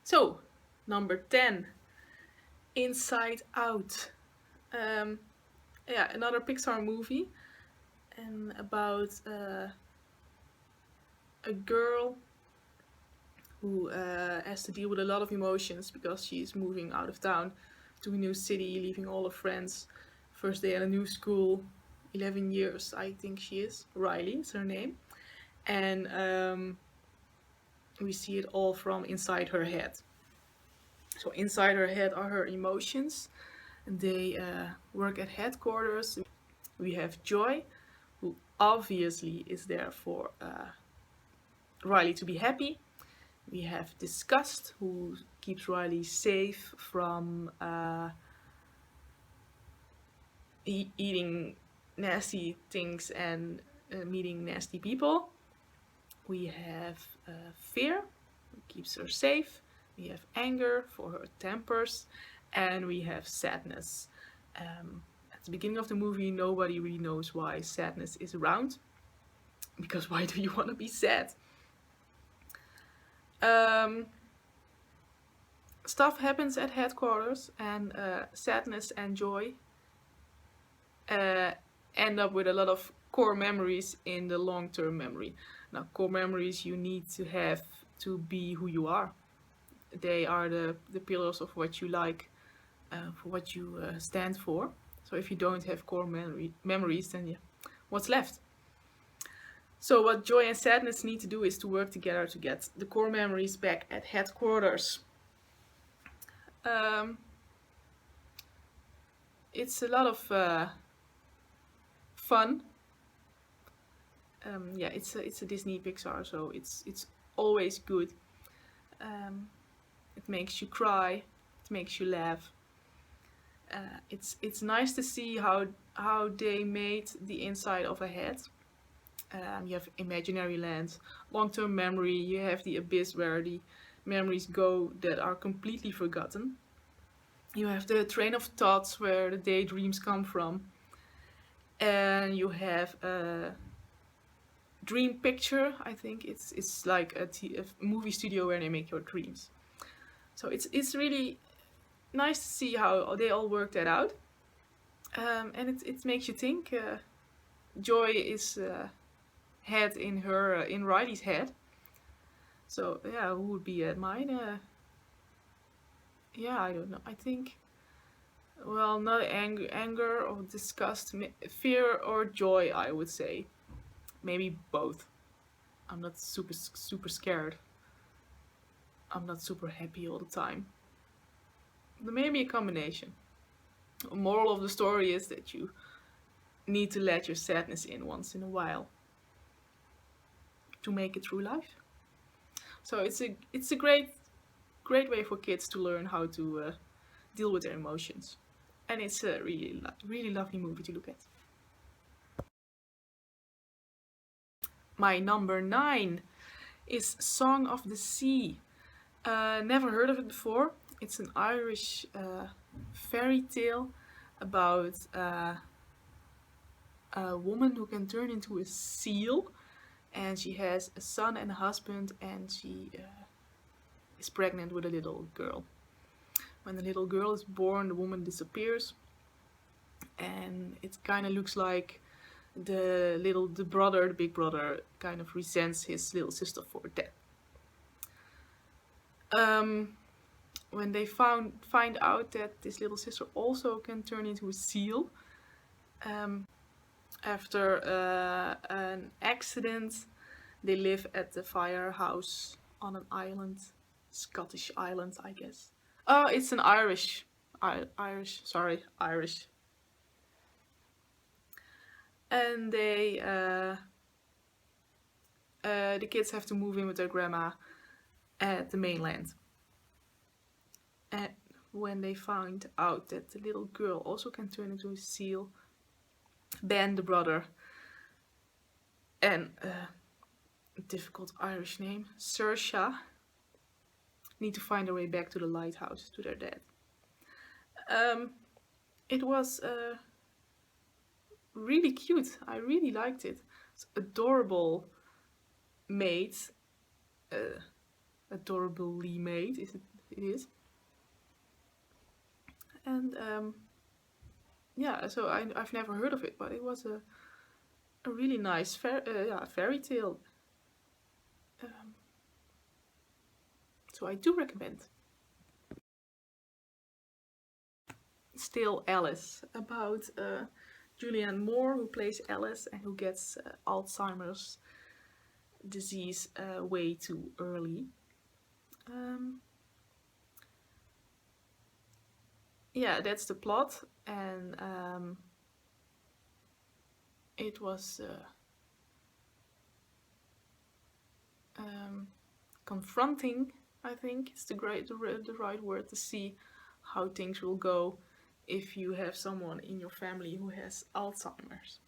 So, number 10, Inside Out. Um, yeah, another Pixar movie and about a girl who has to deal with a lot of emotions because she's moving out of town to a new city, leaving all her friends. First day at a new school, 11 years, I think she is. Riley is her name. And we see it all from inside her head. So, inside her head are her emotions. They work at headquarters. We have Joy, who obviously is there for Riley to be happy. We have Disgust, who keeps Riley safe from eating nasty things and meeting nasty people. We have Fear, who keeps her safe. We have Anger for her tempers. And we have Sadness. At the beginning of the movie, nobody really knows why Sadness is around. Because why do you want to be sad? Um, Stuff happens at headquarters, and Sadness and Joy uh, end up with a lot of core memories in the long-term memory. Now, core memories you need to have to be who you are. They are the pillars of what you like, for what you stand for. So if you don't have core memories, then yeah, what's left? So what Joy and Sadness need to do is to work together to get the core memories back at headquarters. Um, it's a lot of fun. Yeah, it's a Disney Pixar, so it's always good. Um, it makes you cry. It makes you laugh. It's nice to see how they made the inside of a head. You have imaginary lands, long-term memory. You have the abyss where the memories go that are completely forgotten. You have the train of thoughts where the daydreams come from, and you have a dream picture. I think it's like a movie studio where they make your dreams. So it's really nice to see how they all work that out, and it makes you think. Joy is head in her in Riley's head. So yeah, who would be at mine? Yeah, I don't know. I think, well, not anger or disgust, fear or joy. I would say maybe both. I'm not super scared. I'm not super happy all the time. But maybe a combination. The moral of the story is that you need to let your sadness in once in a while to make it through life. So it's a great way for kids to learn how to deal with their emotions, and it's a really lovely movie to look at. My number 9 is Song of the Sea. Never heard of it before. It's an Irish fairy tale about a woman who can turn into a seal, and she has a son and a husband, and she is pregnant with a little girl. When the little girl is born, the woman disappears, and it kind of looks like the big brother, kind of resents his little sister for that. When they find out that this little sister also can turn into a seal, um, after an accident, they live at the firehouse on an island, Scottish island, I guess. Oh, it's an Irish. And the kids have to move in with their grandma at the mainland. And when they find out that the little girl also can turn into a seal, Ben, the brother, and a difficult Irish name, Saoirse, need to find their way back to the lighthouse to their dad. Um, it was really cute. I really liked it. It's adorable made. Uh, adorably made. It is. And yeah, so I've never heard of it, but it was a really nice fairy tale. Um, so I do recommend. Still Alice, about Julianne Moore, who plays Alice and who gets Alzheimer's disease way too early. Yeah, that's the plot, and it was confronting. I think it's the right word to see how things will go if you have someone in your family who has Alzheimer's.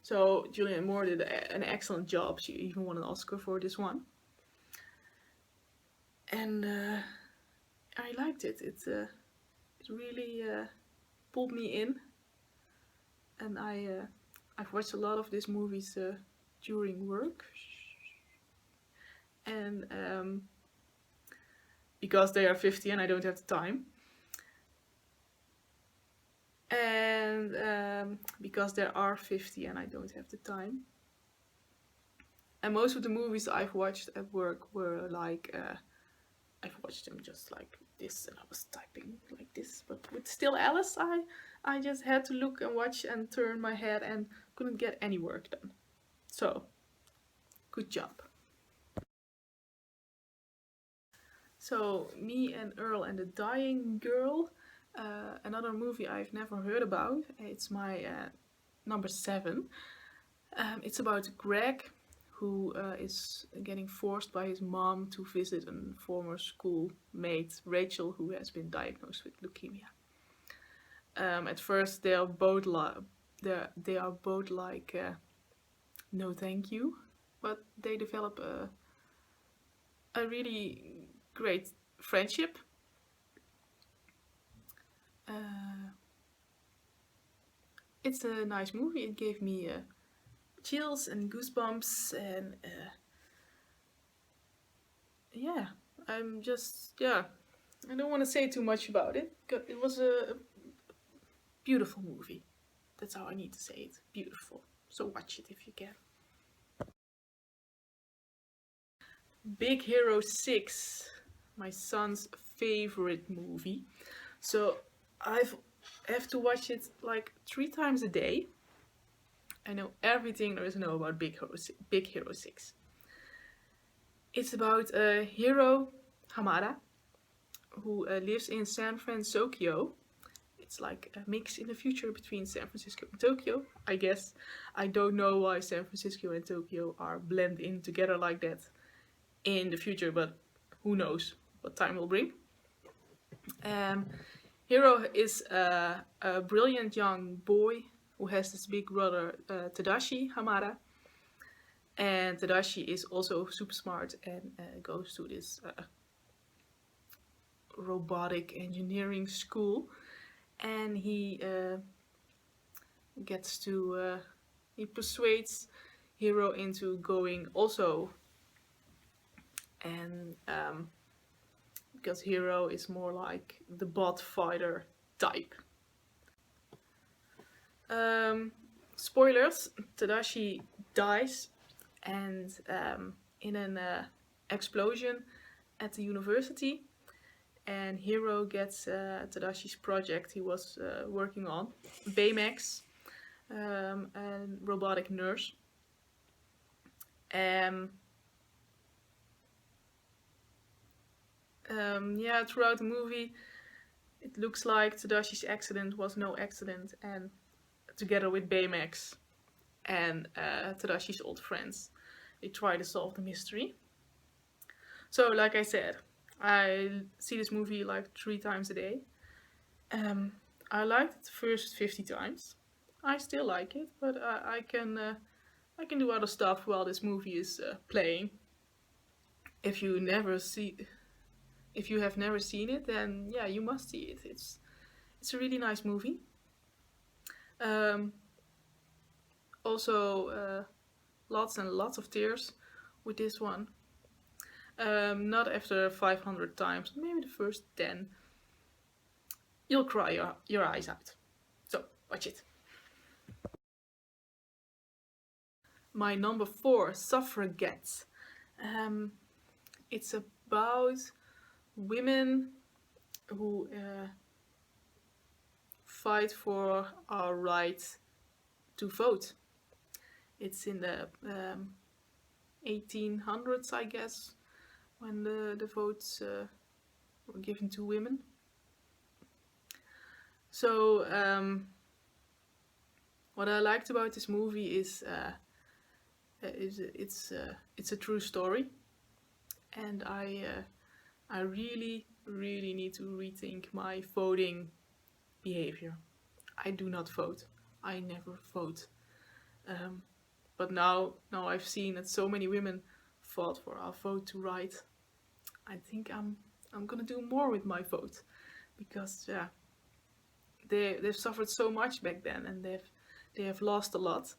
So Julianne Moore did an excellent job. She even won an Oscar for this one, and I liked it. It really pulled me in, and I've watched a lot of these movies during work, and because they are 50 and I don't have the time, and because there are 50 and I don't have the time. And most of the movies I've watched at work were like, I've watched them just like this, and I was typing like this. But with Still Alice, I just had to look and watch and turn my head and couldn't get any work done. So, good job. So, Me and Earl and the Dying Girl, another movie I've never heard about. It's my number 7. It's about Greg, who is getting forced by his mom to visit a former schoolmate, Rachel, who has been diagnosed with leukemia. At first, they are both like, no, thank you, but they develop a really great friendship. It's a nice movie. It gave me chills and goosebumps, and yeah, I don't want to say too much about it. It was a beautiful movie. That's how I need to say it. Beautiful. So watch it if you can. Big Hero 6, my son's favorite movie. So I have to watch it like 3 times a day. I know everything there is to know about Big Hero 6. It's about Hiro Hamada, who lives in San Francisco. It's like a mix in the future between San Francisco and Tokyo, I guess. I don't know why San Francisco and Tokyo are blended in together like that in the future, but who knows what time will bring. Hiro is a brilliant young boy who has this big brother, Tadashi Hamada. And Tadashi is also super smart and goes to this robotic engineering school. And he he persuades Hiro into going also. And because Hiro is more like the bot fighter type. Spoilers, Tadashi dies, and in an explosion at the university, and Hiro gets Tadashi's project he was working on, Baymax, a robotic nurse. Throughout the movie, it looks like Tadashi's accident was no accident, and together with Baymax and Tadashi's old friends, they try to solve the mystery. So, like I said, I see this movie like 3 times a day. I liked it the first 50 times. I still like it, but I can do other stuff while this movie is playing. If you have never seen it, then yeah, you must see it. It's a really nice movie. Also, lots and lots of tears with this one. Not after 500 times, maybe the first 10. You'll cry your eyes out. So, watch it. My number 4, Suffragettes. It's about women who fight for our right to vote. It's in the 1800s, I guess, when the votes were given to women. So what I liked about this movie is it's a true story, and I really need to rethink my voting behavior. I do not vote. I never vote. But now I've seen that so many women fought for our vote to right. I think I'm gonna do more with my vote, because they've suffered so much back then, and they have lost a lot,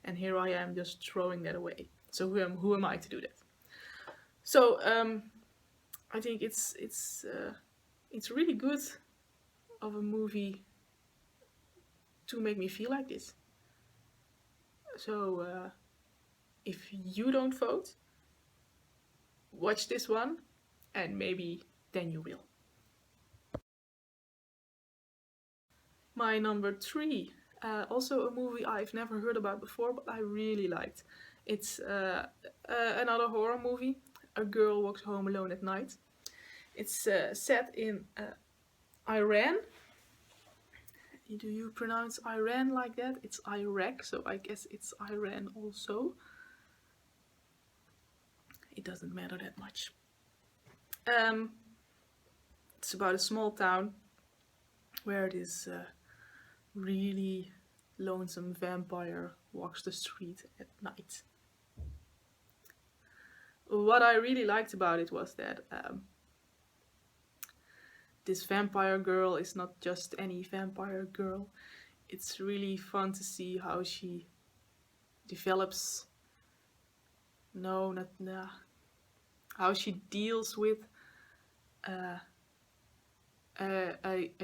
and here I am just throwing that away. So who am I to do that? So I think it's really good of a movie to make me feel like this. So if you don't vote, watch this one, and maybe then you will. My number 3, also a movie I've never heard about before, but I really liked. It's another horror movie. A girl walks home alone at night. It's set in Iran. Do you pronounce Iran like that? It's Iraq, so I guess it's Iran also. It doesn't matter that much. It's about a small town where this really lonesome vampire walks the street at night. What I really liked about it was that this vampire girl is not just any vampire girl. It's really fun to see how she develops. How she deals with a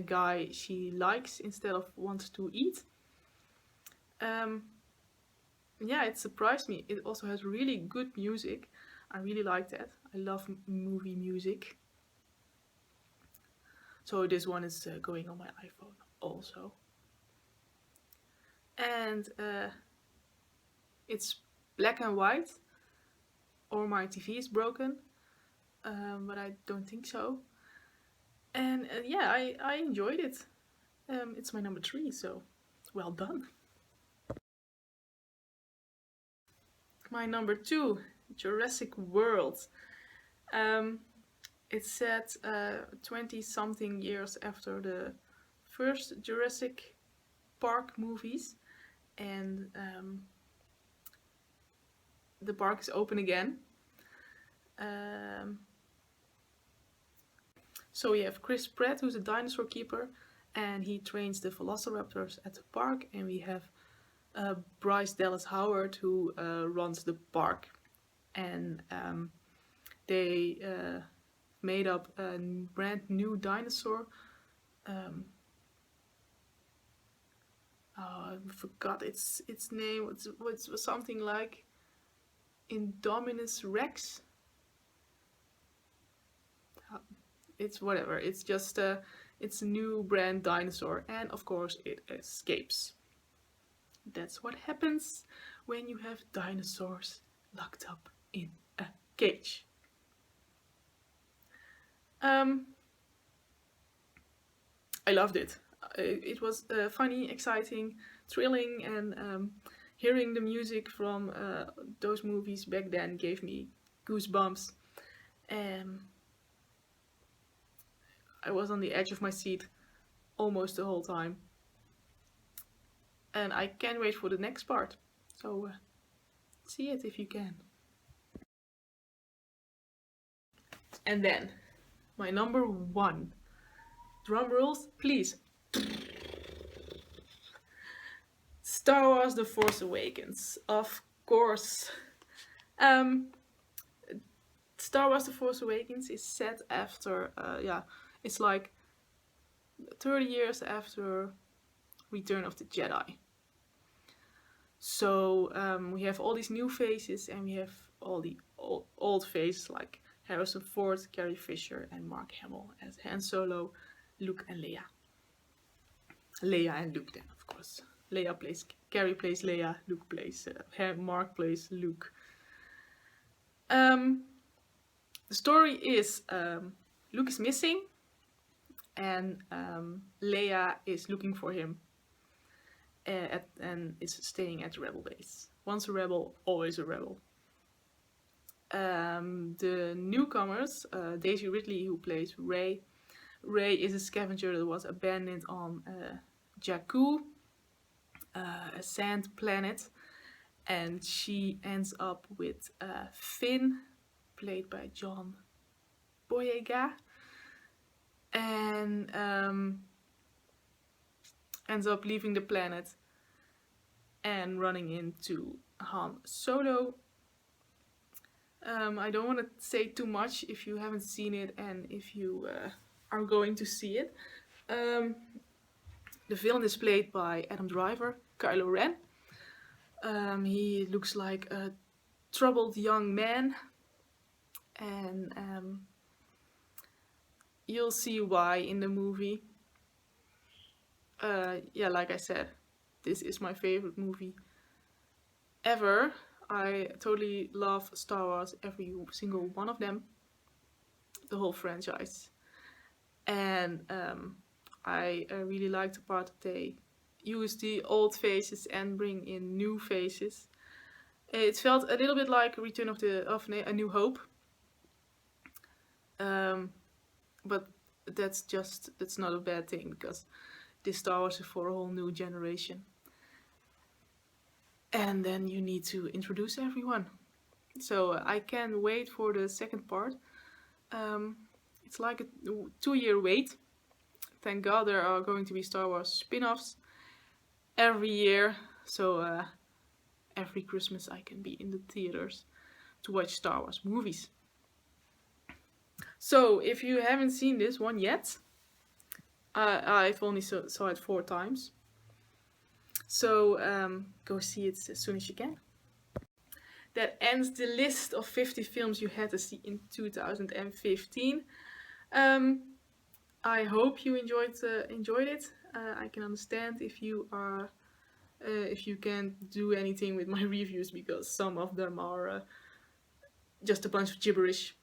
guy she likes instead of wants to eat. Yeah, it surprised me. It also has really good music. I really like that. I love movie music. So this one is going on my iPhone also. And it's black and white, or my TV is broken, but I don't think so. And yeah, I enjoyed it. It's my number 3, so well done. My number 2, Jurassic World. It's set 20-something years after the first Jurassic Park movies, and the park is open again. So we have Chris Pratt, who's a dinosaur keeper, and he trains the velociraptors at the park, and we have Bryce Dallas Howard, who runs the park, and they made up a brand new dinosaur. I forgot its name. It was something like Indominus Rex. It's whatever. It's just it's a new brand dinosaur, and of course it escapes. That's what happens when you have dinosaurs locked up in a cage. I loved it. It was funny, exciting, thrilling, and hearing the music from those movies back then gave me goosebumps. I was on the edge of my seat almost the whole time. And I can't wait for the next part. So see it if you can. And then, my number 1. Drum rolls, please. Star Wars The Force Awakens. Of course. Star Star Wars: The Force Awakens is set after, it's like 30 years after Return of the Jedi. So we have all these new faces, and we have all the old faces like Harrison Ford, Carrie Fisher, and Mark Hamill as Han Solo, Luke, and Leia. Leia and Luke, then, of course. Carrie plays Leia, Luke plays, Mark plays Luke. The story is Luke is missing, and Leia is looking for him, and is staying at the rebel base. Once a rebel, always a rebel. The newcomers, Daisy Ridley, who plays Rey. Rey is a scavenger that was abandoned on Jakku, a sand planet, and she ends up with Finn, played by John Boyega, and ends up leaving the planet and running into Han Solo. I don't want to say too much if you haven't seen it and if you are going to see it. The villain is played by Adam Driver, Kylo Ren. He looks like a troubled young man, and you'll see why in the movie. Like I said, this is my favorite movie ever. I totally love Star Wars, every single one of them, the whole franchise. And I really like the part that they use the old faces and bring in new faces. It felt a little bit like Return of A New Hope. But that's not a bad thing, because this Star Wars is for a whole new generation. And then you need to introduce everyone. So I can't wait for the second part. It's like a 2-year wait. Thank God there are going to be Star Wars spin-offs every year. So every Christmas I can be in the theaters to watch Star Wars movies. So if you haven't seen this one yet, I've only saw it 4 times. So go see it as soon as you can. That ends the list of 50 films you had to see in 2015. I hope you enjoyed it. I can understand if you can't do anything with my reviews, because some of them are just a bunch of gibberish.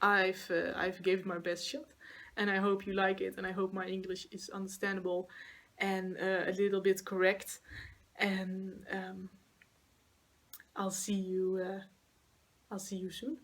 I've gave it my best shot, and I hope you like it, and I hope my English is understandable and a little bit correct. And I'll see you soon.